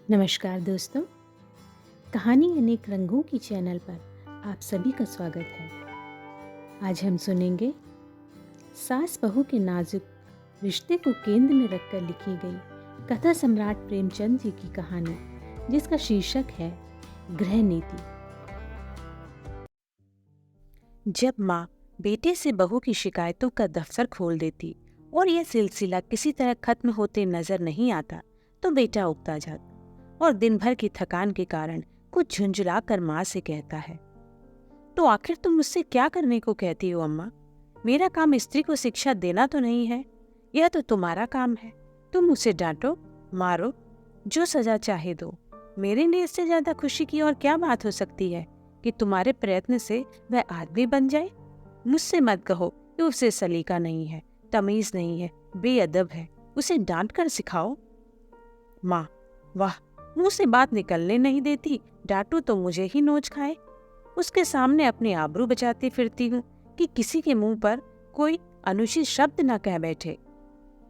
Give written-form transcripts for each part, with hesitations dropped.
नमस्कार दोस्तों, कहानी अनेक रंगों की चैनल पर आप सभी का स्वागत है। आज हम सुनेंगे सास बहू के नाजुक रिश्ते को केंद्र में रखकर लिखी गई कथा सम्राट प्रेमचंद जी की कहानी, जिसका शीर्षक है गृह नीति। जब माँ बेटे से बहू की शिकायतों का दफ्तर खोल देती और यह सिलसिला किसी तरह खत्म होते नजर नहीं आता, तो बेटा उगता जाता और दिन भर की थकान के कारण कुछ झुंझला कर माँ से कहता है, तो आखिर तुम मुझसे क्या करने को कहती हो अम्मा? मेरा काम स्त्री को शिक्षा देना तो नहीं है, यह तो तुम्हारा काम है। तुम उसे डांटो, मारो, जो सजा चाहे दो। मेरे लिए इससे ज्यादा खुशी की और क्या बात हो सकती है कि तुम्हारे प्रयत्न से वह आदमी बन जाए। मुझसे मत कहो कि उसे सलीका नहीं है, तमीज नहीं है, बेअदब है, उसे डांट कर सिखाओ। माँ, वाह, मुंह से बात निकलने नहीं देती, डांटू तो मुझे ही नोच खाए। उसके सामने अपनी आबरू बचाती फिरती हूँ कि किसी के मुंह पर कोई अनुचित शब्द न कह बैठे।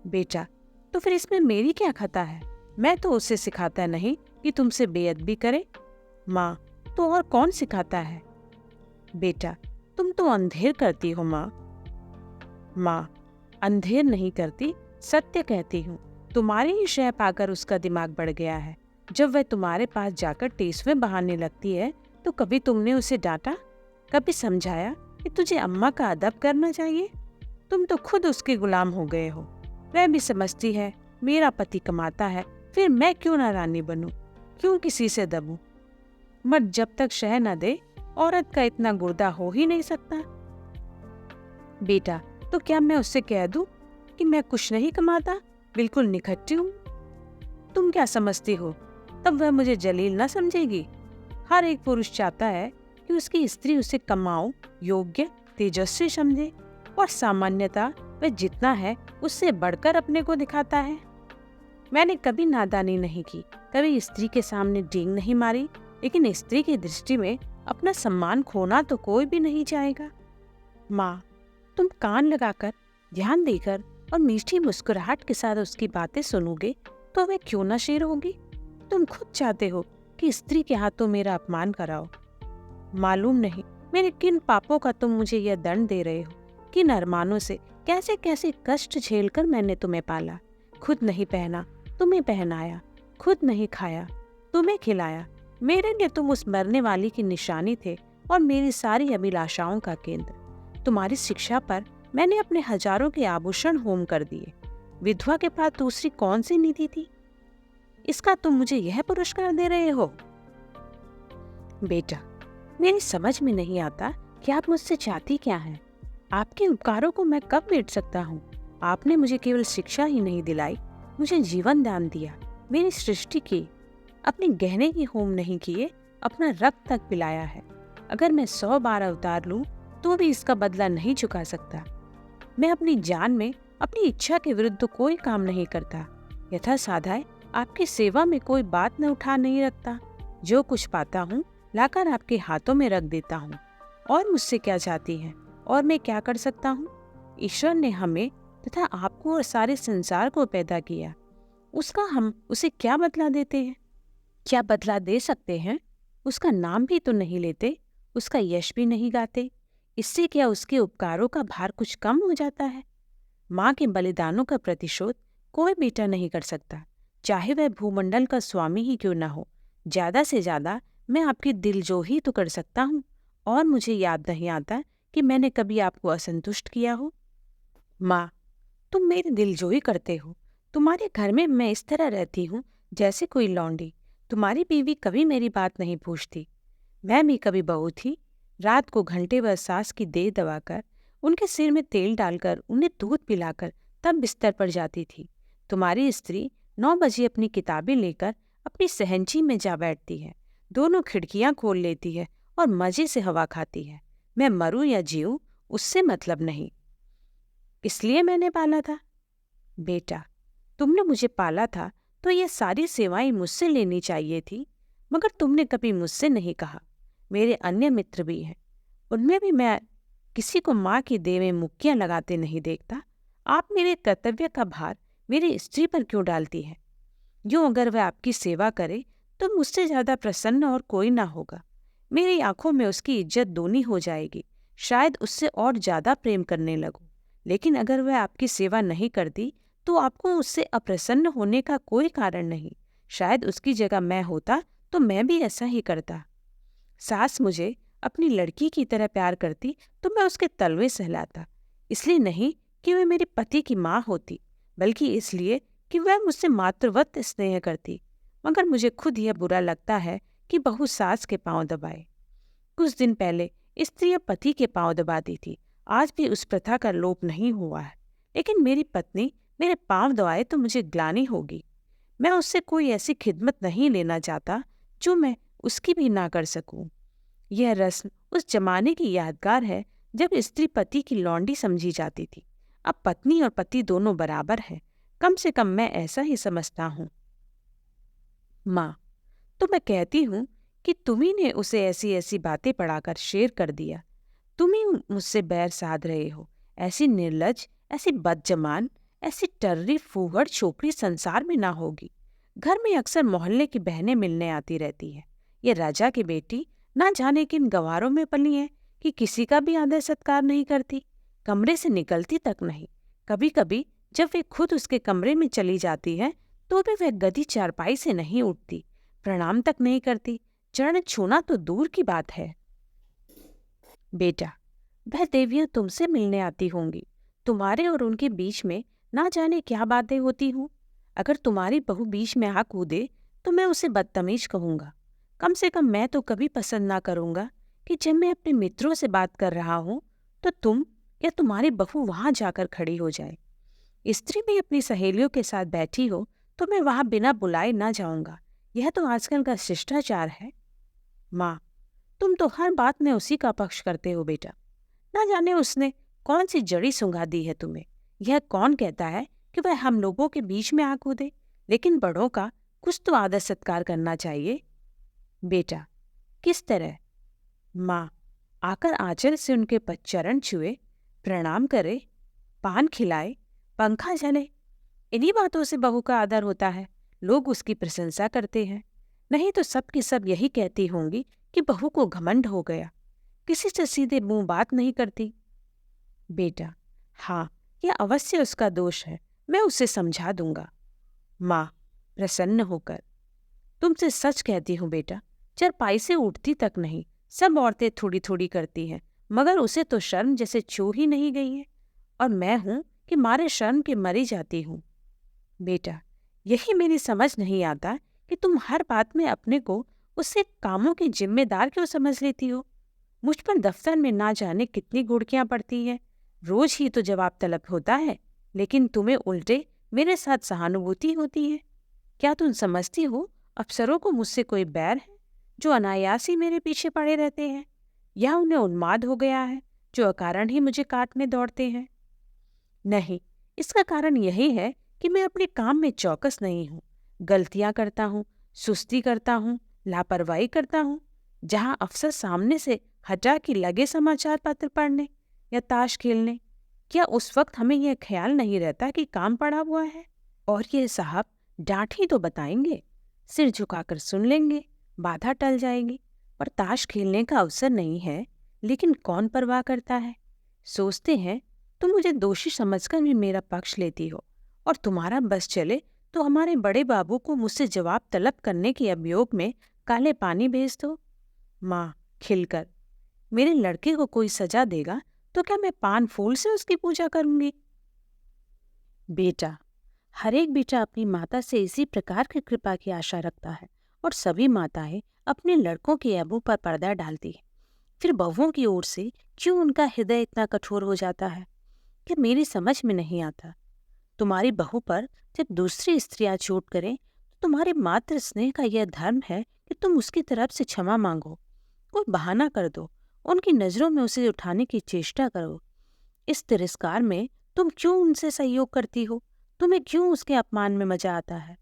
बेटा, तो फिर इसमें मेरी क्या खता है? मैं तो उसे सिखाता नहीं कि तुमसे बेअदबी करे। माँ, तो और कौन सिखाता है? बेटा, तुम तो अंधेर करती हो माँ। माँ, अंधेर नहीं करती, सत्य कहती हूँ। तुम्हारी ही शय पाकर उसका दिमाग बढ़ गया है। जब वह तुम्हारे पास जाकर टेसवें बहाने लगती है, तो कभी तुमने उसे डांटा, कभी समझाया कि तुझे अम्मा का अदब करना चाहिए? तुम तो खुद उसके गुलाम हो गए हो। वह भी समझती है मेरा पति कमाता है, फिर मैं क्यों ना रानी बनूं, क्यों किसी से दबूं? मर्द जब तक शह न दे, औरत का इतना गुर्दा हो ही नहीं सकता। बेटा, तो क्या मैं उससे कह दूं कि मैं कुछ नहीं कमाता, बिल्कुल निखट्टी हूं? तुम क्या समझती हो, तब वह मुझे जलील न समझेगी? हर एक पुरुष चाहता है कि उसकी स्त्री उसे कमाओ, योग्य, तेजस्वी समझे, और सामान्यतः वह जितना है उससे बढ़कर अपने को दिखाता है। मैंने कभी नादानी नहीं की, कभी स्त्री के सामने डींग नहीं मारी, लेकिन स्त्री की दृष्टि में अपना सम्मान खोना तो कोई भी नहीं चाहेगा। माँ, तुम कान लगाकर, ध्यान देकर और मीठी मुस्कुराहट के साथ उसकी बातें सुनोगे तो वह क्यों न शेर होगी? तुम खुद चाहते हो कि स्त्री के हाथों मेरा अपमान कराओ। मालूम नहीं मेरे किन पापों का तुम मुझे यह दंड दे रहे हो, किन अरमानों से कैसे कैसे कष्ट झेलकर मैंने तुम्हें पाला। खुद नहीं पहना, तुम्हें पहनाया, खुद नहीं खाया, तुम्हें खिलाया। मेरे लिए तुम उस मरने वाली की निशानी थे और मेरी सारी अभिलाषाओं का केंद्र। तुम्हारी शिक्षा पर मैंने अपने हजारों के आभूषण होम कर दिए। विधवा के पास दूसरी कौन सी निधि थी? इसका तुम मुझे यह पुरस्कार दे रहे हो? बेटा, मेरी समझ में नहीं आता कि आप मुझसे चाहती क्या हैं। आपके उपकारों को मैं कब बेट सकता हूँ? आपने मुझे केवल शिक्षा ही नहीं दिलाई, मुझे जीवन दान दिया, मेरी सृष्टि की, अपने गहने ही होम नहीं किए, अपना रक्त तक पिलाया है। अगर मैं 100 बार अवतार लूं तो भी इसका बदला नहीं चुका सकता। मैं अपनी जान में अपनी इच्छा के विरुद्ध तो कोई काम नहीं करता। यथा साधाय आपकी सेवा में कोई बात न उठा नहीं रखता। जो कुछ पाता हूँ लाकर आपके हाथों में रख देता हूँ। और मुझसे क्या चाहती हैं? और मैं क्या कर सकता हूँ? ईश्वर ने हमें तथा आपको और सारे संसार को पैदा किया, उसका हम उसे क्या बदला देते हैं? क्या बदला दे सकते हैं? उसका नाम भी तो नहीं लेते, उसका यश भी नहीं गाते। इससे क्या उसके उपकारों का भार कुछ कम हो जाता है? माँ के बलिदानों का प्रतिशोध कोई बेटा नहीं कर सकता, चाहे वह भूमंडल का स्वामी ही क्यों न हो। ज्यादा से ज्यादा मैं आपकी दिलजोही तो कर सकता हूँ, और मुझे याद नहीं आता कि मैंने कभी आपको असंतुष्ट किया हो। माँ, तुम मेरी दिलजोई करते हो। तुम्हारे घर में मैं इस तरह रहती हूँ जैसे कोई लौंडी। तुम्हारी बीवी कभी मेरी बात नहीं पूछती। मैं भी कभी बहू थी। रात को घंटे भर सास की देह दबाकर, उनके सिर में तेल डालकर, उन्हें दूध पिलाकर तब बिस्तर पर जाती थी। तुम्हारी स्त्री 9 बजे अपनी किताबें लेकर अपनी सहनची में जा बैठती है, दोनों खिड़कियां खोल लेती है और मजे से हवा खाती है। मैं मरूं या जीऊं, उससे मतलब नहीं। इसलिए मैंने पाला था। बेटा, तुमने मुझे पाला था तो ये सारी सेवाएं मुझसे लेनी चाहिए थी, मगर तुमने कभी मुझसे नहीं कहा। मेरे अन्य मित्र भी हैं, उनमें भी मैं किसी को माँ की देह में मुक्कियां लगाते नहीं देखता। आप मेरे कर्तव्य का भार मेरी स्त्री पर क्यों डालती है? यूं अगर वह आपकी सेवा करे तो मुझसे ज्यादा प्रसन्न और कोई ना होगा। मेरी आंखों में उसकी इज्जत दूनी हो जाएगी, शायद उससे और ज्यादा प्रेम करने लगूं। लेकिन अगर वह आपकी सेवा नहीं करती तो आपको उससे अप्रसन्न होने का कोई कारण नहीं। शायद उसकी जगह मैं होता तो मैं भी ऐसा ही करता। सास मुझे अपनी लड़की की तरह प्यार करती तो मैं उसके तलवे सहलाता, इसलिए नहीं कि वह मेरे पति की माँ होती, बल्कि इसलिए कि वह मुझसे मातृवत स्नेह करती। मगर मुझे खुद यह बुरा लगता है कि बहू सास के पांव दबाए। कुछ दिन पहले स्त्रियां पति के पांव दबाती थी, आज भी उस प्रथा का लोप नहीं हुआ है। लेकिन मेरी पत्नी मेरे पांव दबाए तो मुझे ग्लानि होगी। मैं उससे कोई ऐसी खिदमत नहीं लेना चाहता जो मैं उसकी भी ना कर सकूं। यह रस्म उस जमाने की यादगार है जब स्त्री पति की लौंडी समझी जाती थी। अब पत्नी और पति दोनों बराबर हैं, कम से कम मैं ऐसा ही समझता हूँ। माँ, तो मैं कहती हूँ कि तुम्ही ने उसे ऐसी ऐसी बातें पढ़ाकर शेर कर दिया। तुम ही मुझसे बैर साध रहे हो। ऐसी निर्लज, ऐसी बदजमान, ऐसी टर्री फूहड़ छोकरी संसार में ना होगी। घर में अक्सर मोहल्ले की बहनें मिलने आती रहती है। ये राजा की बेटी ना जाने किन गंवारों में पली है कि किसी का भी आदर सत्कार नहीं करती, कमरे से निकलती तक नहीं। कभी कभी जब वे खुद उसके कमरे में चली जाती है तो भी वह गदी चारपाई से नहीं उठती, प्रणाम तक नहीं करती। चरण छूना तो दूर की बात है। बेटा, वह देवियां तुमसे मिलने आती होंगी। तुम्हारे और उनके बीच में ना जाने क्या बातें होती हों। अगर तुम्हारी बहू बीच में आ कूदे तो मैं उसे बदतमीज कहूंगा। कम से कम मैं तो कभी पसंद ना करूंगा कि जब मैं अपने मित्रों से बात कर रहा हूं तो तुम या तुम्हारी बहू वहां जाकर खड़ी हो जाए। स्त्री भी अपनी सहेलियों के साथ बैठी हो तो मैं वहां बिना बुलाए ना जाऊंगा। यह तो आजकल का शिष्टाचार है। माँ, तुम तो हर बात में उसी का पक्ष करते हो बेटा। ना जाने उसने कौन सी जड़ी सुंघा दी है तुम्हें। यह कौन कहता है कि वह हम लोगों के बीच में आ कूदे, लेकिन बड़ों का कुछ तो आदर सत्कार करना चाहिए। बेटा, किस तरह? माँ, आकर आंचल से उनके चरण छुए, प्रणाम करे, पान खिलाए, पंखा झले। इन्हीं बातों से बहू का आदर होता है। लोग उसकी प्रशंसा करते हैं। नहीं तो सब की सब यही कहती होंगी कि बहू को घमंड हो गया, किसी से सीधे मुंह बात नहीं करती। बेटा, हाँ, यह अवश्य उसका दोष है, मैं उसे समझा दूंगा। माँ, प्रसन्न होकर, तुमसे सच कहती हूँ बेटा, चारपाई से उठती तक नहीं। सब औरतें थोड़ी थोड़ी करती हैं, मगर उसे तो शर्म जैसे छू ही नहीं गई है, और मैं हूं कि मारे शर्म के मरी जाती हूँ। बेटा, यही मेरी समझ नहीं आता कि तुम हर बात में अपने को उससे कामों की जिम्मेदार क्यों समझ लेती हो। मुझ पर दफ्तर में ना जाने कितनी गुड़कियां पड़ती हैं, रोज ही तो जवाब तलब होता है, लेकिन तुम्हें उल्टे मेरे साथ सहानुभूति होती है। क्या तुम समझती हो अफसरों को मुझसे कोई बैर है जो अनायास ही मेरे पीछे पड़े रहते हैं, या उन्हें उन्माद हो गया है जो अकारण ही मुझे काटने दौड़ते हैं? नहीं, इसका कारण यही है कि मैं अपने काम में चौकस नहीं हूँ। गलतियां करता हूँ, सुस्ती करता हूँ, लापरवाही करता हूँ। जहाँ अफसर सामने से हटा कि लगे समाचार पत्र पढ़ने या ताश खेलने, क्या उस वक्त हमें यह ख्याल नहीं रहता कि काम पड़ा हुआ है? और ये साहब डांट ही तो बताएंगे, सिर झुकाकर सुन लेंगे, बाधा टल जाएगी। पर ताश खेलने का अवसर नहीं है, लेकिन कौन परवाह करता है। सोचते हैं तुम मुझे दोषी समझकर भी मेरा पक्ष लेती हो, और तुम्हारा बस चले तो हमारे बड़े बाबू को मुझसे जवाब तलब करने के अभियोग में काले पानी भेज दो। माँ, खिलकर, मेरे लड़के को कोई सजा देगा तो क्या मैं पान फूल से उसकी पूजा करूंगी? बेटा, हर एक बेटा अपनी माता से इसी प्रकार की कृपा की आशा रखता है, और सभी माताएं अपने लड़कों के ऐबों पर पर्दा डालती हैं। फिर बहुओं की ओर से क्यों उनका हृदय इतना कठोर हो जाता है कि मेरी समझ में नहीं आता। तुम्हारी बहू पर जब दूसरी स्त्रियां चोट करें तो तुम्हारे मातृ स्नेह का यह धर्म है कि तुम उसकी तरफ से क्षमा मांगो, कोई बहाना कर दो, उनकी नजरों में उसे उठाने की चेष्टा करो। इस तिरस्कार में तुम क्यों उनसे सहयोग करती हो? तुम्हें क्यों उसके अपमान में मजा आता है?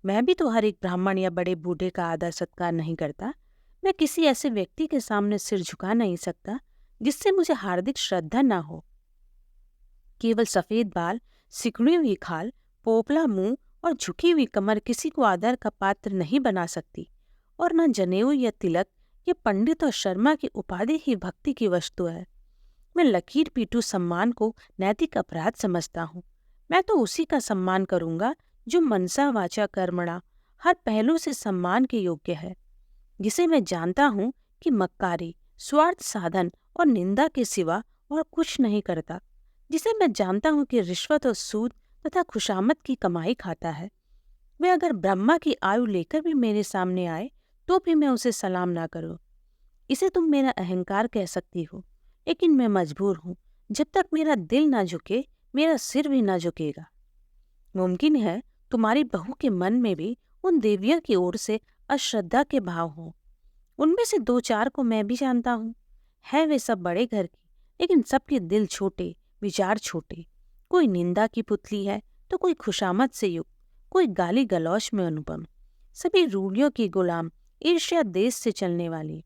मैं भी तो हर एक ब्राह्मण या बड़े बूढ़े का आदर सत्कार नहीं करता। मैं किसी ऐसे व्यक्ति के सामने सिर झुका नहीं सकता जिससे मुझे हार्दिक श्रद्धा ना हो। केवल सफेद बाल, सिकुड़ी हुई खाल, पोपला मुंह और झुकी हुई कमर किसी को आदर का पात्र नहीं बना सकती, और न जनेऊ या तिलक ये पंडित और शर्मा की उपाधि ही भक्ति की वस्तु है। मैं लकीर पीटू सम्मान को नैतिक अपराध समझता हूँ। मैं तो उसी का सम्मान करूंगा जो मनसा वाचा कर्मणा हर पहलू से सम्मान के योग्य है, जिसे मैं जानता हूँ कि मक्कारी, स्वार्थ साधन और निंदा के सिवा और कुछ नहीं करता, जिसे मैं जानता हूँ कि रिश्वत और सूद तथा खुशामद की कमाई खाता है। वे अगर ब्रह्मा की आयु लेकर भी मेरे सामने आए तो भी मैं उसे सलाम ना करूं। इसे तुम मेरा अहंकार कह सकती हो, लेकिन मैं मजबूर हूं। जब तक मेरा दिल ना झुके, मेरा सिर भी ना झुकेगा। मुमकिन है तुम्हारी बहू के मन में भी उन देवियों की ओर से अश्रद्धा के भाव हों। उनमें से दो चार को मैं भी जानता हूँ। है वे सब बड़े घर की, लेकिन सबके दिल छोटे, विचार छोटे। कोई निंदा की पुतली है तो कोई खुशामद से युक्त, कोई गाली गलौच में अनुपम। सभी रूढ़ियों की गुलाम, ईर्ष्या देश से चलने वाली।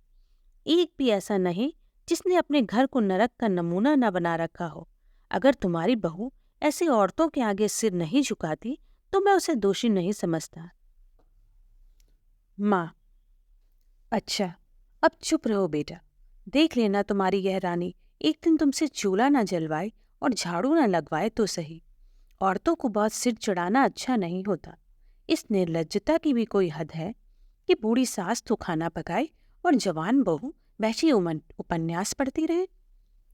एक भी ऐसा नहीं जिसने अपने घर को नरक का नमूना न बना रखा हो। अगर तुम्हारी बहू ऐसी औरतों के आगे सिर नहीं झुकाती तो मैं उसे दोषी नहीं समझता। माँ: अच्छा, अब चुप रहो बेटा। देख लेना तुम्हारी यह रानी एक दिन तुमसे चूल्हा न जलवाए और झाड़ू न लगवाए तो सही। औरतों को बहुत सिर चढ़ाना अच्छा नहीं होता। इस निर्लज्जता की भी कोई हद है कि बूढ़ी सास तो खाना पकाए और जवान बहू बैठी उपन्यास पढ़ती रहे।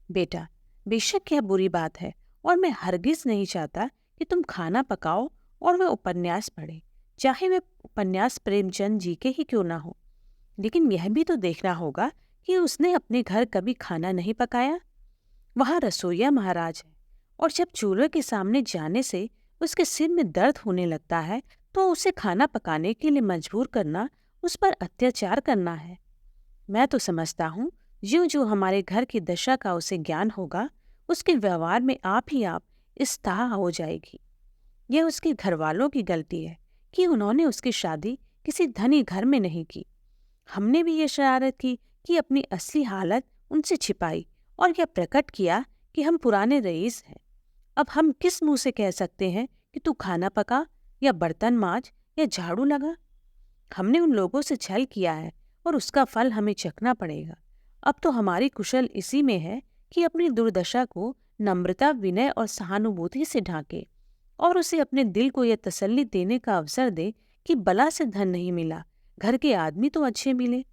बेटा, बेशक यह बुरी बात है और मैं हरगिज नहीं चाहता कि तुम खाना पकाओ और वह उपन्यास पढ़े, चाहे वह उपन्यास प्रेमचंद जी के ही क्यों ना हो। लेकिन यह भी तो देखना होगा कि उसने अपने घर कभी खाना नहीं पकाया। वहाँ रसोइया महाराज है, और जब चूल्हे के सामने जाने से उसके सिर में दर्द होने लगता है तो उसे खाना पकाने के लिए मजबूर करना उस पर अत्याचार करना है। मैं तो समझता हूँ ज्यों ज्यों हमारे घर की दशा का उसे ज्ञान होगा, उसके व्यवहार में आप ही आप स्था हो जाएगी। यह उसके घर वालों की गलती है कि उन्होंने उसकी शादी किसी धनी घर में नहीं की। हमने भी ये शरारत की कि अपनी असली हालत उनसे छिपाई और यह प्रकट किया कि हम पुराने रईस हैं। अब हम किस मुंह से कह सकते हैं कि तू खाना पका या बर्तन मांज या झाड़ू लगा? हमने उन लोगों से छल किया है और उसका फल हमें चखना पड़ेगा। अब तो हमारी कुशल इसी में है कि अपनी दुर्दशा को नम्रता, विनय और सहानुभूति से ढांके और उसे अपने दिल को यह तसल्ली देने का अवसर दे कि बला से धन नहीं मिला, घर के आदमी तो अच्छे मिले।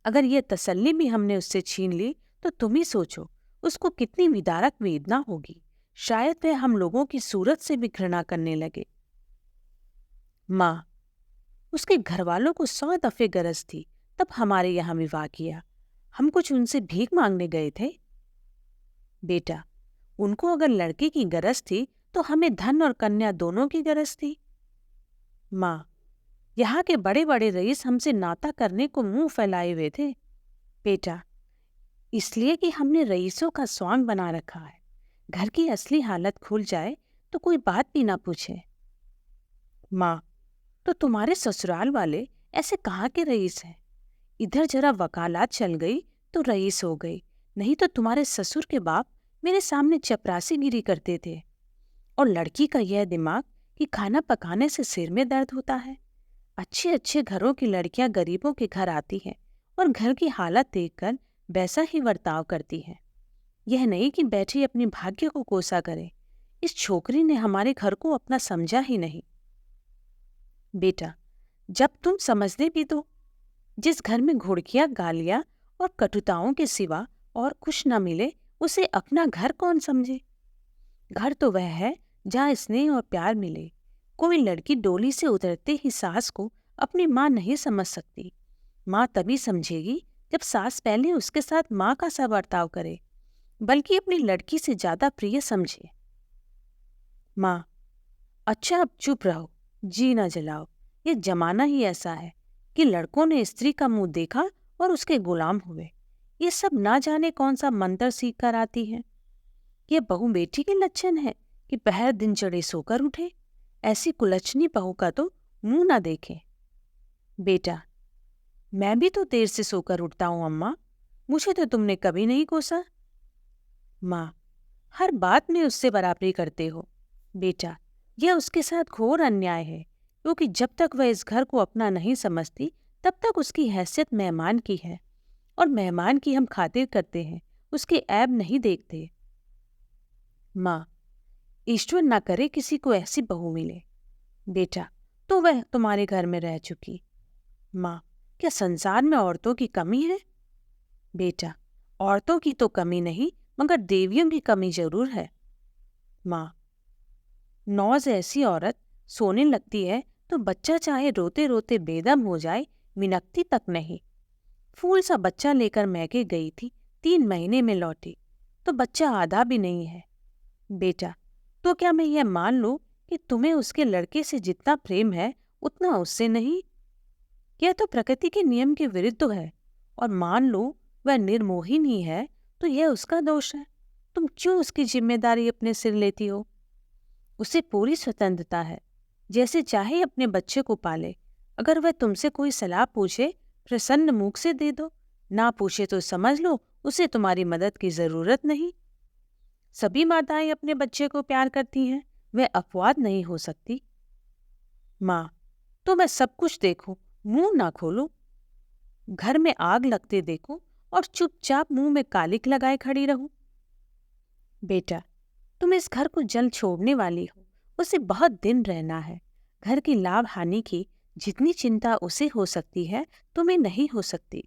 अगर यह तसल्ली भी हमने उससे छीन ली तो तुम ही सोचो उसको कितनी विदारक वेदना होगी। शायद वह हम लोगों की सूरत से भी घृणा करने लगे। माँ: उसके घर वालों को 100 दफे गरज थी तब हमारे यहाँ विवाह किया। हम कुछ उनसे भीख मांगने गए थे? बेटा, उनको अगर लड़के की गरज थी तो हमें धन और कन्या दोनों की गरज थी। माँ: यहाँ के बड़े बड़े रईस हमसे नाता करने को मुंह फैलाए हुए थे। बेटा, इसलिए कि हमने रईसों का स्वांग बना रखा है। घर की असली हालत खुल जाए तो कोई बात भी ना पूछे। माँ: तो तुम्हारे ससुराल वाले ऐसे कहाँ के रईस हैं? इधर जरा वकालत चल गई तो रईस हो गई, नहीं तो तुम्हारे ससुर के बाप मेरे सामने चपरासीगिरी करते थे। और लड़की का यह दिमाग कि खाना पकाने से सिर में दर्द होता है। अच्छे अच्छे घरों की लड़कियां गरीबों के घर आती हैं और घर की हालत देखकर वैसा ही बर्ताव करती हैं। यह नहीं कि बैठी अपनी भाग्य को कोसा करे। इस छोकरी ने हमारे घर को अपना समझा ही नहीं। बेटा, जब तुम समझने भी दो, जिस घर में घुड़कियां, गालियां और कटुताओं के सिवा और कुछ न मिले, उसे अपना घर कौन समझे? घर तो वह है जहाँ स्नेह और प्यार मिले। कोई लड़की डोली से उतरते ही सास को अपनी माँ नहीं समझ सकती। माँ तभी समझेगी जब सास पहले उसके साथ माँ का सा बर्ताव करे, बल्कि अपनी लड़की से ज्यादा प्रिय समझे। माँ: अच्छा, अब चुप रहो, जी ना जलाओ। ये जमाना ही ऐसा है कि लड़कों ने स्त्री का मुंह देखा और उसके गुलाम हुए। ये सब ना जाने कौन सा मंत्र सीख कर आती है। ये बहू बेटी के लक्षण है कि पहर दिन चढ़े सोकर उठे। ऐसी कुलच्छनी बहू का तो मुंह ना देखे। बेटा, मैं भी तो देर से सोकर उठता हूँ अम्मा, मुझे तो तुमने कभी नहीं कोसा। माँ: हर बात में उससे बराबरी करते हो। बेटा, यह उसके साथ घोर अन्याय है, क्योंकि जब तक वह इस घर को अपना नहीं समझती तब तक उसकी हैसियत मेहमान की है, और मेहमान की हम खातिर करते हैं, उसके ऐब नहीं देखते। माँ, ईश्वर ना करे किसी को ऐसी बहू मिले। बेटा, तो वह तुम्हारे घर में रह चुकी। माँ, क्या संसार में औरतों की कमी है? बेटा, औरतों की तो कमी नहीं, मगर देवियों की कमी जरूर है। माँ, नौज ऐसी औरत सोने लगती है तो बच्चा चाहे रोते रोते बेदम हो जाए, मिनकती तक नहीं। फूल सा बच्चा लेकर मैके गई थी, 3 महीने में लौटी तो बच्चा आधा भी नहीं है। बेटा, तो क्या मैं यह मान लूं कि तुम्हें उसके लड़के से जितना प्रेम है उतना उससे नहीं? यह तो प्रकृति के नियम के विरुद्ध है। और मान लो वह निर्मोही ही है तो यह उसका दोष है। तुम क्यों उसकी जिम्मेदारी अपने सिर लेती हो? उसे पूरी स्वतंत्रता है, जैसे चाहे अपने बच्चे को पाले। अगर वह तुमसे कोई सलाह पूछे, प्रसन्न मुख से दे दो, ना पूछे तो समझ लो उसे तुम्हारी मदद की जरूरत नहीं। सभी माताएं अपने बच्चे को प्यार करती हैं, वह अपवाद नहीं हो सकती। माँ, तो मैं सब कुछ देखूं, मुंह ना खोलूं? घर में आग लगते देखूं और चुपचाप मुंह में कालिक लगाए खड़ी रहूं? बेटा, तुम इस घर को जल्द छोड़ने वाली हो, उसे बहुत दिन रहना है। घर की लाभ हानि की जितनी चिंता उसे हो सकती है, तुम्हें नहीं हो सकती।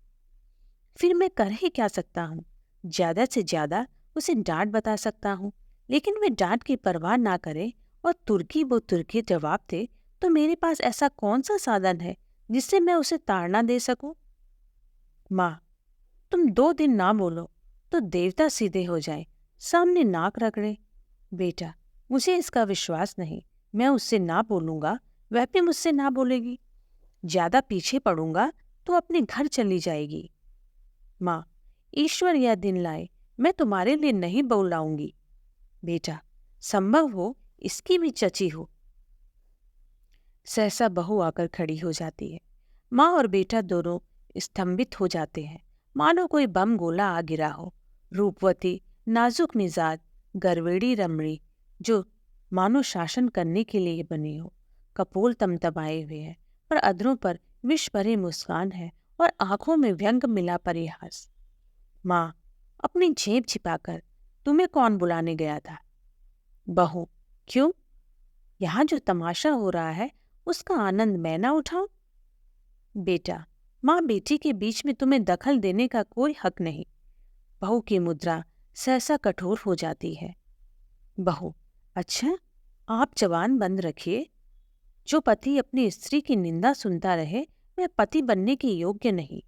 फिर मैं कर ही क्या सकता हूँ? ज्यादा से ज्यादा उसे डांट बता सकता हूँ, लेकिन वे डांट की परवाह ना करे और तुर्की वो तुर्की जवाब दे, तो मेरे पास ऐसा कौन सा साधन है जिससे मैं उसे ताड़ना दे सकूं? माँ, तुम 2 दिन ना बोलो तो देवता सीधे हो जाए, सामने नाक रगड़े। बेटा, मुझे इसका विश्वास नहीं। मैं उससे ना बोलूंगा, वह भी मुझसे ना बोलेगी। ज्यादा पीछे पड़ूंगा तो अपने घर चली जाएगी। माँ, ईश्वर यह दिन लाए, मैं तुम्हारे लिए नहीं बहू लाऊंगी। बेटा, संभव हो इसकी भी चची हो। सहसा बहू आकर खड़ी हो जाती है। माँ और बेटा दोनों स्तंभित हो जाते हैं, मानो कोई बम गोला आ गिरा हो। रूपवती, नाजुक मिजाज, गरवेड़ी रमणी, जो मानो शासन करने के लिए बनी हो, कपोल तमतमाए हुए है, पर अधरों पर विष भरी मुस्कान है और आंखों में व्यंग मिला परिहास। माँ, अपनी जेब छिपाकर, तुम्हें कौन बुलाने गया था? बहू, क्यों? यहाँ जो तमाशा हो रहा है उसका आनंद मैं ना उठाऊं? बेटा, माँ बेटी के बीच में तुम्हें दखल देने का कोई हक नहीं। बहू की मुद्रा सहसा कठोर हो जाती है। बहू, अच्छा, आप जवान बंद रखिए। जो पति अपनी स्त्री की निंदा सुनता रहे वह पति बनने के योग्य नहीं।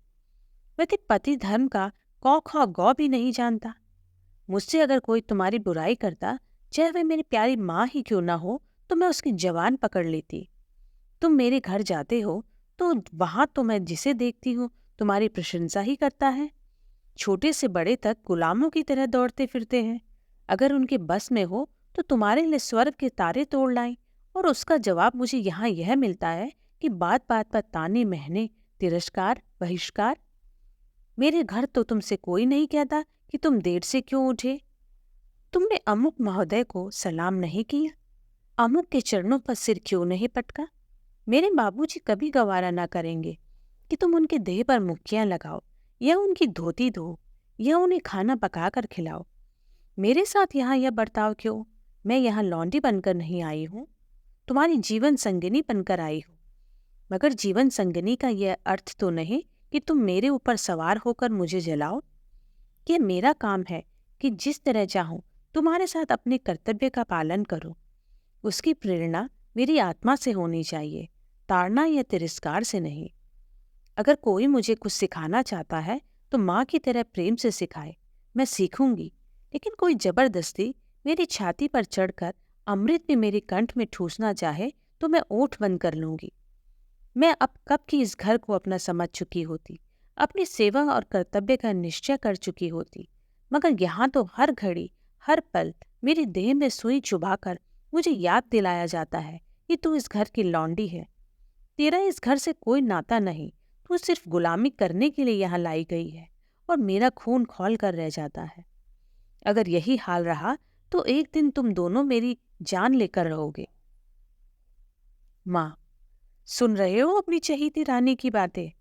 वह तो पति धर्म का कौ खौ गौ भी नहीं जानता। मुझसे अगर कोई तुम्हारी बुराई करता, चाहे वह मेरी प्यारी माँ ही क्यों ना हो, तो मैं उसकी जवान पकड़ लेती। तुम मेरे घर जाते हो तो वहां तो मैं जिसे देखती हूँ तुम्हारी प्रशंसा ही करता है। छोटे से बड़े तक गुलामों की तरह दौड़ते फिरते हैं। अगर उनके बस में हो तो तुम्हारे लिए स्वर्ग के तारे तोड़ लाएं, और उसका जवाब मुझे यहाँ यह मिलता है कि बात बात पर ताने महने, तिरस्कार, बहिष्कार। मेरे घर तो तुमसे कोई नहीं कहता कि तुम देर से क्यों उठे। तुमने अमुक महोदय को सलाम नहीं किया, अमुक के चरणों पर सिर क्यों नहीं पटका। मेरे बाबूजी कभी गवारा ना करेंगे कि तुम उनके देह पर मुक्कियां लगाओ, या उनकी धोती धो, या उन्हें खाना पकाकर खिलाओ। मेरे साथ यहाँ यह बर्ताव क्यों? मैं यहाँ लौंडी बनकर नहीं आई हूँ, तुम्हारी जीवन संगिनी बनकर आई हूँ। मगर जीवन संगिनी का यह अर्थ तो नहीं कि तुम मेरे ऊपर सवार होकर मुझे जलाओ। यह मेरा काम है कि जिस तरह चाहूँ तुम्हारे साथ अपने कर्तव्य का पालन करूं। उसकी प्रेरणा मेरी आत्मा से होनी चाहिए, ताड़ना या तिरस्कार से नहीं। अगर कोई मुझे कुछ सिखाना चाहता है तो माँ की तरह प्रेम से सिखाए, मैं सीखूंगी। लेकिन कोई जबरदस्ती मेरी छाती पर चढ़कर अमृत भी मेरे कंठ में ठूसना चाहे तो मैं ओठ बंद कर लूंगी। मैं अब कब की इस घर को अपना समझ चुकी होती, अपनी सेवा और कर्तव्य का निश्चय कर चुकी होती। मगर यहाँ तो हर घड़ी, हर पल मेरी देह में सुई चुभाकर मुझे याद दिलाया जाता है कि तू इस घर की लौंडी है। तेरा इस घर से कोई नाता नहीं, तू सिर्फ गुलामी करने के लिए यहाँ लाई गई है, और मेरा खून खौल कर रह जाता है। अगर यही हाल रहा तो एक दिन तुम दोनों मेरी जान लेकर रहोगे। माँ, सुन रहे हो अपनी चहेती रानी की बातें?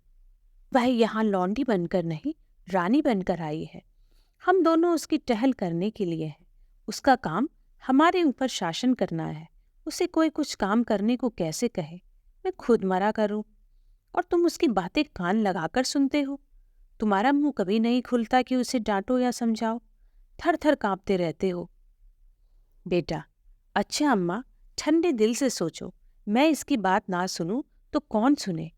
वह यहाँ लौंडी बनकर नहीं, रानी बनकर आई है। हम दोनों उसकी टहल करने के लिए हैं। उसका काम हमारे ऊपर शासन करना है। उसे कोई कुछ काम करने को कैसे कहे, मैं खुद मरा करूं, और तुम उसकी बातें कान लगाकर सुनते हो। तुम्हारा मुंह कभी नहीं खुलता कि उसे डांटो या समझाओ। थर थर कांपते रहते हो। बेटा, अच्छा अम्मा, ठंडे दिल से सोचो। मैं इसकी बात ना सुनूं तो कौन सुने?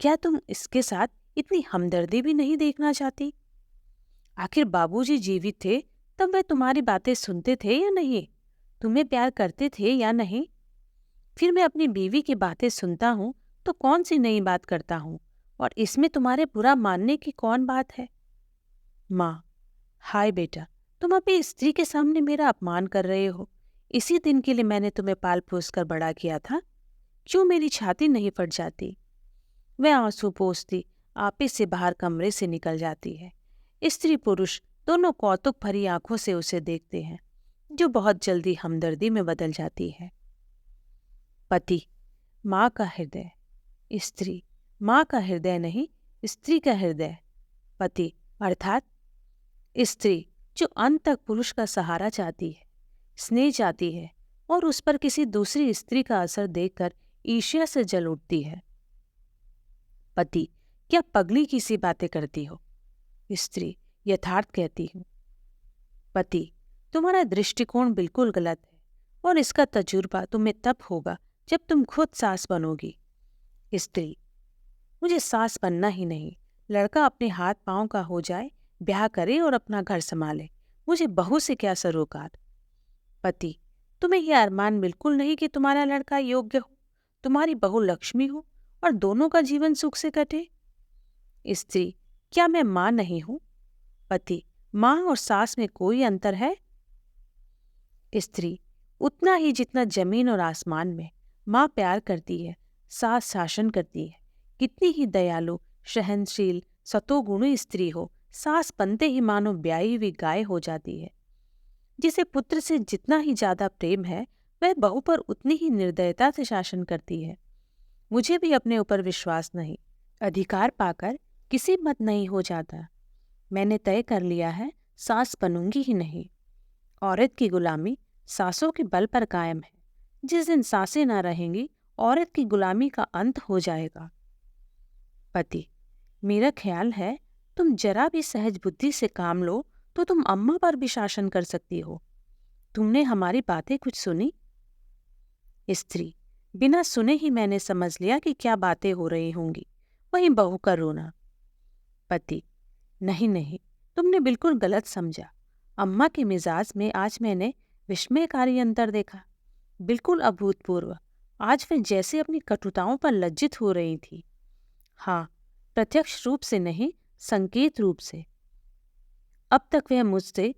क्या तुम इसके साथ इतनी हमदर्दी भी नहीं देखना चाहती? आखिर बाबूजी जीवित थे तब वे तुम्हारी बातें सुनते थे या नहीं? तुम्हें प्यार करते थे या नहीं? फिर मैं अपनी बीवी की बातें सुनता हूँ तो कौन सी नई बात करता हूँ, और इसमें तुम्हारे बुरा मानने की कौन बात है? माँ, हाय बेटा, तुम अपनी स्त्री के सामने मेरा अपमान कर रहे हो। इसी दिन के लिए मैंने तुम्हें पाल पोस कर बड़ा किया था। क्यों मेरी छाती नहीं फट जाती? वह आंसू पोंछती आपे से बाहर कमरे से निकल जाती है। स्त्री पुरुष दोनों कौतुक भरी आंखों से उसे देखते हैं, जो बहुत जल्दी हमदर्दी में बदल जाती है। पति, माँ का हृदय। स्त्री, माँ का हृदय नहीं, स्त्री का हृदय। पति अर्थात स्त्री, जो अंत तक पुरुष का सहारा चाहती है, स्नेह चाहती है, और उस पर किसी दूसरी स्त्री का असर देखकर ईर्ष्या से जल उठती है। पति, क्या पगली की सी बातें करती हो? स्त्री, यथार्थ कहती हूँ। पति, तुम्हारा दृष्टिकोण बिल्कुल गलत है, और इसका तजुर्बा तुम्हें तब होगा जब तुम खुद सास बनोगी। स्त्री, मुझे सास बनना ही नहीं। लड़का अपने हाथ पांव का हो जाए, ब्याह करे और अपना घर संभाले। मुझे बहू से क्या सरोकार? पति, तुम्हें यह अरमान बिल्कुल नहीं कि तुम्हारा लड़का योग्य हो, तुम्हारी बहू लक्ष्मी हो, और दोनों का जीवन सुख से कटे। स्त्री, क्या मैं माँ नहीं हूं? पति, माँ और सास में कोई अंतर है? स्त्री, उतना ही जितना जमीन और आसमान में। माँ प्यार करती है, सास शासन करती है। कितनी ही दयालु, सहनशील, सतोगुणी स्त्री हो, सास बनते ही मानो ब्याही हुई गाय हो जाती है। जिसे पुत्र से जितना ही ज्यादा प्रेम है, वह बहू पर उतनी ही निर्दयता से शासन करती है। मुझे भी अपने ऊपर विश्वास नहीं। अधिकार पाकर किसी मत नहीं हो जाता। मैंने तय कर लिया है, सास बनूंगी ही नहीं। औरत की गुलामी सासों के बल पर कायम है। जिस दिन सासें ना रहेंगी, औरत की गुलामी का अंत हो जाएगा। पति, मेरा ख्याल है तुम जरा भी सहज बुद्धि से काम लो तो तुम अम्मा पर भी शासन कर सकती हो। तुमने हमारी बातें कुछ सुनी? स्त्री, बिना सुने ही मैंने समझ लिया कि क्या बातें हो रही होंगी। वहीं बहू का रोना। पति, नहीं नहीं, तुमने बिल्कुल गलत समझा। अम्मा के मिजाज में आज मैंने विस्मयकारी अंतर देखा, बिल्कुल अभूतपूर्व। आज वे जैसे अपनी कटुताओं पर लज्जित हो रही थी। हाँ, प्रत्यक्ष रूप से नहीं, संकेत रूप से। अब तक वह मुझसे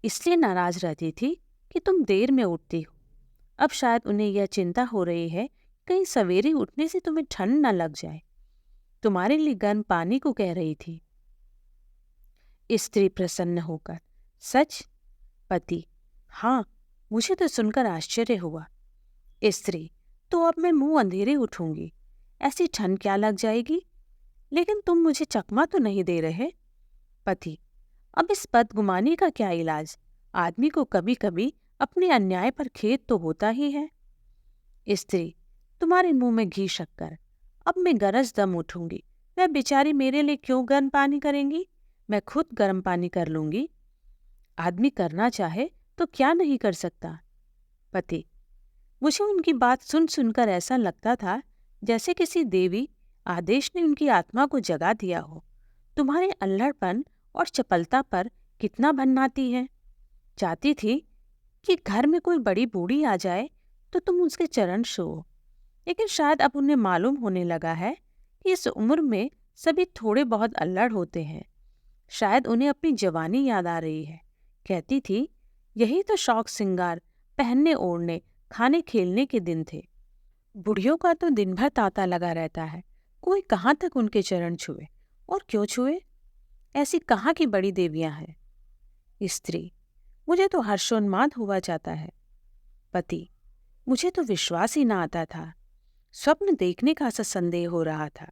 इसलिए नाराज रहती थी कि तुम देर में उठती हो। अब शायद उन्हें यह चिंता हो रही है कहीं सवेरे उठने से तुम्हें ठंड न लग जाए। तुम्हारे लिए गर्म पानी को कह रही थी। स्त्री प्रसन्न होकर, सच? पति, हाँ, मुझे तो सुनकर आश्चर्य हुआ। स्त्री, तो अब मैं मुंह अंधेरे उठूंगी, ऐसी ठंड क्या लग जाएगी? लेकिन तुम मुझे चकमा तो नहीं दे रहे? पति, अब इस बदगुमानी का क्या इलाज? आदमी को कभी कभी अपने अन्याय पर खेद तो होता ही है। स्त्री, तुम्हारे मुंह में घी शक्कर। अब मैं गरज दम उठूंगी। वह बेचारी मेरे लिए क्यों गर्म पानी करेंगी? मैं खुद गर्म पानी कर लूंगी। आदमी करना चाहे तो क्या नहीं कर सकता। पति, मुझे उनकी बात सुन सुनकर ऐसा लगता था जैसे किसी देवी आदेश ने उनकी आत्मा को जगा दिया हो। तुम्हारे अल्हड़पन और चपलता पर कितना भन्नाती है। चाहती थी कि घर में कोई बड़ी बूढ़ी आ जाए तो तुम उसके चरण छुओ, लेकिन शायद अब उन्हें मालूम होने लगा है कि इस उम्र में सभी थोड़े बहुत अल्लड़ होते हैं। शायद उन्हें अपनी जवानी याद आ रही है। कहती थी, यही तो शौक सिंगार, पहनने ओढ़ने, खाने खेलने के दिन थे। बुढ़ियों का तो दिन भर तांता लगा रहता है, कोई कहाँ तक उनके चरण छुए, और क्यों छुए? ऐसी कहाँ की बड़ी देवियां हैं? स्त्री, मुझे तो हर्षोन्माद हुआ जाता है। पति, मुझे तो विश्वास ही ना आता था। स्वप्न देखने का सा संदेह हो रहा था।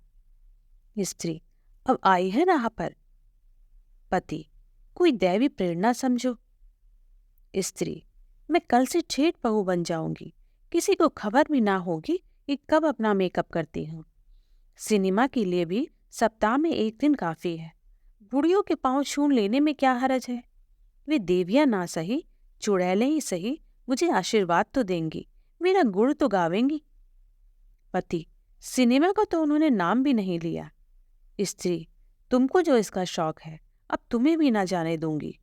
स्त्री, अब आई है राह पर। पति, कोई दैवी प्रेरणा समझो। स्त्री, मैं कल से ठेठ बहू बन जाऊंगी, किसी को खबर भी ना होगी कि कब अपना मेकअप करती हूँ। सिनेमा के लिए भी सप्ताह में एक दिन काफी है। बुढ़ियों के पांव छू लेने में क्या हरज है। वे देवियां ना सही, चुड़ैलें ही सही, मुझे आशीर्वाद तो देंगी, मेरा गुण तो गावेंगी। पति, सिनेमा का तो उन्होंने नाम भी नहीं लिया। स्त्री, तुमको जो इसका शौक है, अब तुम्हें भी ना जाने दूंगी।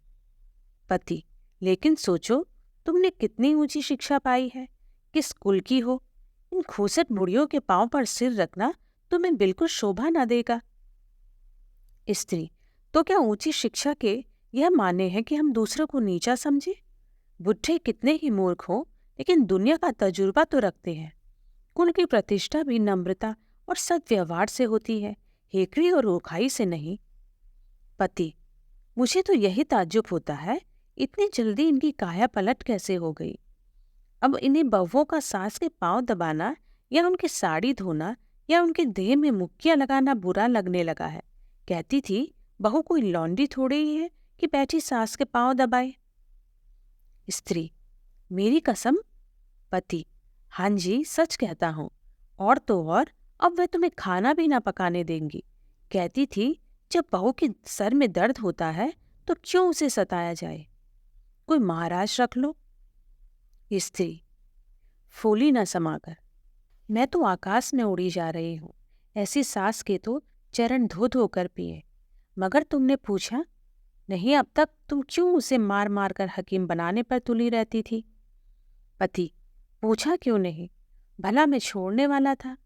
पति, लेकिन सोचो, तुमने कितनी ऊंची शिक्षा पाई है, किस कुल की हो। इन खूसट बुढ़ियों के पांव पर सिर रखना तुम्हें बिल्कुल शोभा ना देगा। स्त्री, तो क्या ऊंची शिक्षा के यह माने है कि हम दूसरों को नीचा समझे। बुढ़े कितने ही मूर्ख हो, लेकिन दुनिया का तजुर्बा तो रखते हैं। कुल की प्रतिष्ठा भी नम्रता और सद्व्यवहार से होती है, हेकड़ी और रुखाई से नहीं। पति, मुझे तो यही ताज्जुब होता है, इतनी जल्दी इनकी काया पलट कैसे हो गई। अब इन्हें बहुओं का सास के पांव दबाना या उनकी साड़ी धोना या उनके देह में मुक्कियां लगाना बुरा लगने लगा है। कहती थी, बहू कोई लौंडी थोड़ी ही है कि बैठी सास के पांव दबाए। स्त्री, मेरी कसम। पति, हाँ जी, सच कहता हूँ। और तो और, अब वह तुम्हें खाना भी ना पकाने देंगी। कहती थी, जब बहू के सर में दर्द होता है तो क्यों उसे सताया जाए, कोई महाराज रख लो। स्त्री, फूली न समाकर, मैं तो आकाश में उड़ी जा रही हूँ। ऐसी सास के तो चरण धो धो कर पिए। मगर तुमने पूछा नहीं अब तक, तुम क्यों उसे मार मार कर हकीम बनाने पर तुली रहती थी। पति, पूछा क्यों नहीं, भला मैं छोड़ने वाला था।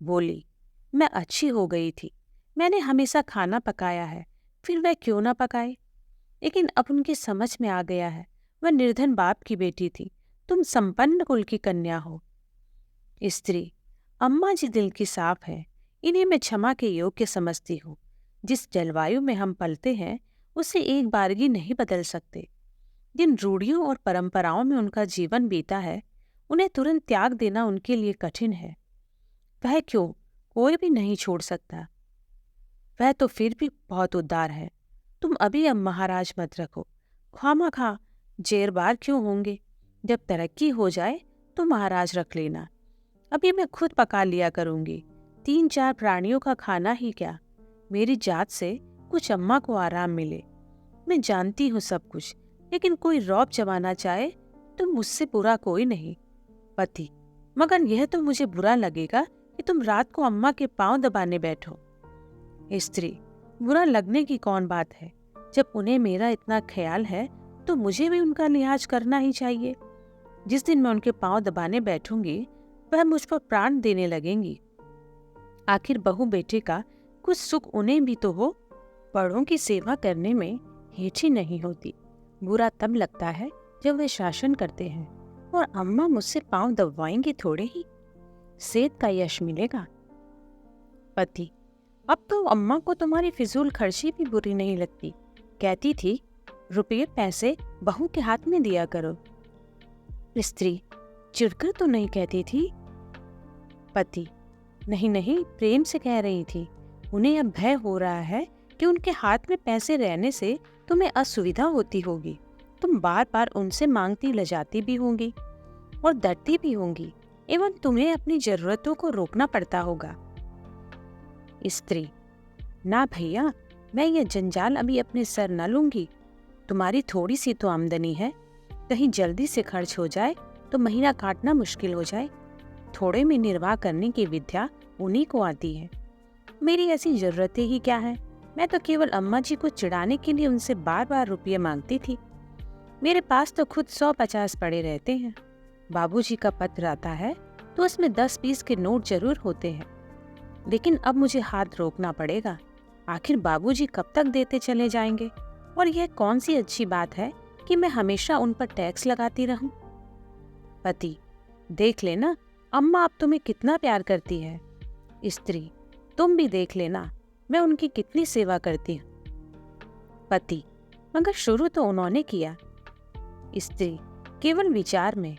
बोली, मैं अच्छी हो गई थी, मैंने हमेशा खाना पकाया है, फिर वह क्यों ना पकाए। लेकिन अब उनकी समझ में आ गया है, वह निर्धन बाप की बेटी थी, तुम संपन्न कुल की कन्या हो। स्त्री, अम्मा जी दिल की साफ है, इन्हें मैं क्षमा के योग्य समझती हूँ। जिस जलवायु में हम पलते हैं उसे एक बारगी नहीं बदल सकते। जिन रूढ़ियों और परंपराओं में उनका जीवन बीता है, उन्हें तुरंत त्याग देना उनके लिए कठिन है। वह क्यों, कोई भी नहीं छोड़ सकता। वह तो फिर भी बहुत उदार है। तुम अभी अब महाराज मत रखो, ख्वामखा जेरबार क्यों होंगे। जब तरक्की हो जाए तो महाराज रख लेना। अभी मैं खुद पका लिया करूंगी, 3-4 प्राणियों का खाना ही क्या। मेरी जात से कुछ अम्मा को आराम मिले। मैं जानती हूँ सब कुछ, लेकिन कोई रौब जमाना चाहे तो मुझसे बुरा कोई नहीं। पति, मगर यह तो मुझे बुरा लगेगा कि तुम रात को अम्मा के पांव दबाने बैठो। स्त्री, बुरा लगने की कौन बात है। जब उन्हें मेरा इतना ख्याल है तो मुझे भी उनका लिहाज करना ही चाहिए। जिस दिन मैं उनके पांव दबाने बैठूंगी, वह मुझ पर प्राण देने लगेंगी। आखिर बहू बेटे का कुछ सुख उन्हें भी तो हो। बड़ों की सेवा करने में हेठी नहीं होती। बुरा तब लगता है जब वे शासन करते हैं, और अम्मा मुझसे पांव दबवाएंगी थोड़े ही, सेठ का यश मिलेगा। पति, अब तो अम्मा को तुम्हारी फिजूल खर्ची भी बुरी नहीं लगती। कहती थी, रुपये पैसे बहू के हाथ में दिया करो। स्त्री, चिढ़कर तो नहीं कहती थी। पति, नहीं नहीं, प्रेम से कह रही थी। उन्हें अब भय हो रहा है कि उनके हाथ में पैसे रहने से तुम्हें असुविधा होती होगी। तुम बार बार उनसे मांगती लजाती भी होंगी और डरती भी होंगी, एवं तुम्हें अपनी जरूरतों को रोकना पड़ता होगा। स्त्री, ना भैया, मैं यह जंजाल अभी अपने सर न लूंगी। तुम्हारी थोड़ी सी तो आमदनी है, कहीं जल्दी से खर्च हो जाए तो महीना काटना मुश्किल हो जाए। थोड़े में निर्वाह करने की विद्या उन्हीं को आती है। मेरी ऐसी जरूरतें ही क्या है। मैं तो केवल अम्मा जी को चिढ़ाने के लिए उनसे बार बार रुपये मांगती थी। मेरे पास तो खुद 100-50 पड़े रहते हैं। बाबूजी का पत्र आता है तो उसमें 10-20 के नोट जरूर होते हैं, लेकिन अब मुझे हाथ रोकना पड़ेगा। आखिर बाबूजी कब तक देते चले जाएंगे, और यह कौन सी अच्छी बात है कि मैं हमेशा उन पर टैक्स लगाती रहूं। पति, देख लेना अम्मा अब तुम्हें कितना प्यार करती है। स्त्री, तुम भी देख लेना मैं उनकी कितनी सेवा करती हूँ। पति, मगर शुरू तो उन्होंने किया। स्त्री, केवल विचार में,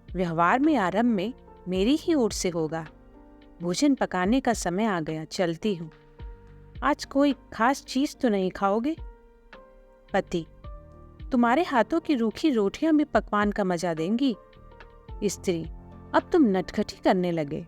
व्यवहार में आरंभ में मेरी ही ओर से होगा। भोजन पकाने का समय आ गया, चलती हूँ। आज कोई खास चीज तो नहीं खाओगे? पति: तुम्हारे हाथों की रूखी रोटियां भी पकवान का मजा देंगी। स्त्री: अब तुम नटखटी करने लगे।